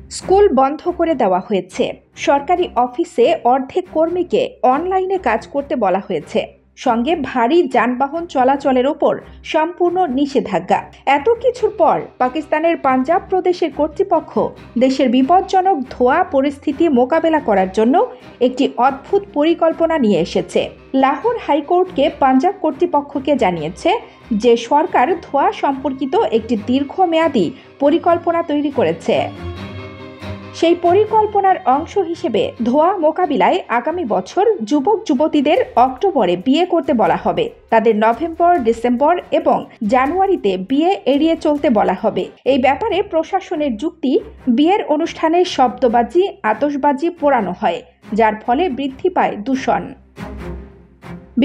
School বন্ধ করে দেওয়া হয়েছে। সরকারি অফিসে অর্ধেক কর্মীকে অনলাইনে কাজ করতে বলা হয়েছে। সঙ্গে ভারী যানবাহন চলাচলের ওপর সম্পূর্ণ নিষেধাজ্ঞা। এত কিছুর পর পাকিস্তানের পাঞ্জাব প্রদেশের কর্তৃপক্ষ দেশের বিপজ্জনক ধোঁয়া পরিস্থিতি মোকাবেলা করার জন্য একটি অদ্ভুত পরিকল্পনা নিয়ে এসেছে। লাহোর হাইকোর্টকে পাঞ্জাব কর্তৃপক্ষকে জানিয়েছে যে সরকার ধোঁয়া সম্পর্কিত একটি দীর্ঘমেয়াদী পরিকল্পনা তৈরি করেছে। সেই পরিকল্পনার অংশ হিসেবে ধোঁয়া মোকাবিলায় আগামী বছর যুবক যুবতীদের অক্টোবরে বিয়ে করতে বলা হবে। তাদের নভেম্বর, ডিসেম্বর এবং জানুয়ারিতে বিয়ে এড়িয়ে চলতে বলা হবে। এই ব্যাপারে প্রশাসনের যুক্তি, বিয়ের অনুষ্ঠানে শব্দবাজি, আতশবাজি পোড়ানো হয়, যার ফলে বৃদ্ধি পায় দূষণ।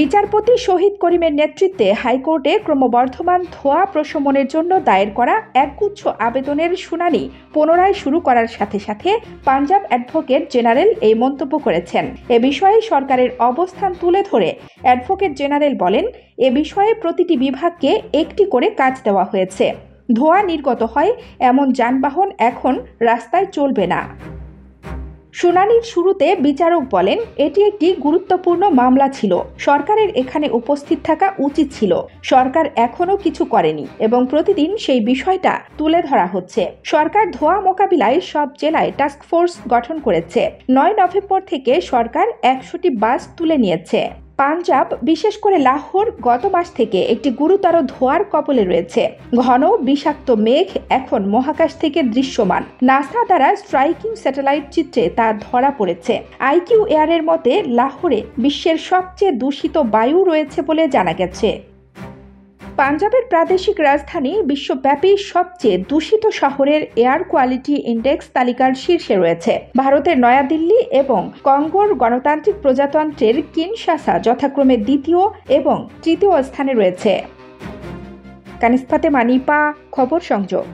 বিচারপতি শহীদ করিমের নেতৃত্বে হাইকোর্টে ক্রমবর্ধমান ধোঁয়া প্রশমনের জন্য দায়ের করা একগুচ্ছ আবেদনের শুনানি পুনরায় শুরু করার সাথে সাথে পাঞ্জাব অ্যাডভোকেট জেনারেল এই মন্তব্য করেছেন। এ বিষয়ে সরকারের অবস্থান তুলে ধরে অ্যাডভোকেট জেনারেল বলেন, এ বিষয়ে প্রতিটি বিভাগকে একটি করে কাজ দেওয়া হয়েছে। ধোঁয়া নির্গত হয় এমন যানবাহন এখন রাস্তায় চলবে না। শুনানির শুরুতে বিচারক বলেন, এটি একটি গুরুত্বপূর্ণ মামলা ছিল। সরকারের এখানে উপস্থিত থাকা উচিত ছিল। সরকার এখনও কিছু করেনি এবং প্রতিদিন সেই বিষয়টা তুলে ধরা হচ্ছে। সরকার ধোঁয়া মোকাবিলায় সব জেলায় টাস্কফোর্স গঠন করেছে। 9 নভেম্বর থেকে সরকার 100টি বাস তুলে নিয়েছে। পাঞ্জাব, বিশেষ করে লাহোর, গত মাস থেকে একটি গুরুতর ধোঁয়ার কবলে রয়েছে। ঘন বিষাক্ত মেঘ এখন মহাকাশ থেকে দৃশ্যমান। নাসা দ্বারা স্ট্রাইকিং স্যাটেলাইট চিত্রে তা ধরা পড়েছে। আইকিউ এয়ারের মতে লাহোরে বিশ্বের সবচেয়ে দূষিত বায়ু রয়েছে বলে জানা গেছে। পাঞ্জাবের প্রাদেশিক রাজধানী বিশ্বব্যাপী সবচেয়ে দূষিত শহরের এয়ার কোয়ালিটি ইন্ডেক্স তালিকার শীর্ষে রয়েছে। ভারতের নয়াদিল্লি এবং কঙ্গোর গণতান্ত্রিক প্রজাতন্ত্রের কিনশাসা যথাক্রমে দ্বিতীয় এবং তৃতীয় স্থানে রয়েছে। কানিজ ফাতেমা, নিপা, খবর সংযোগ।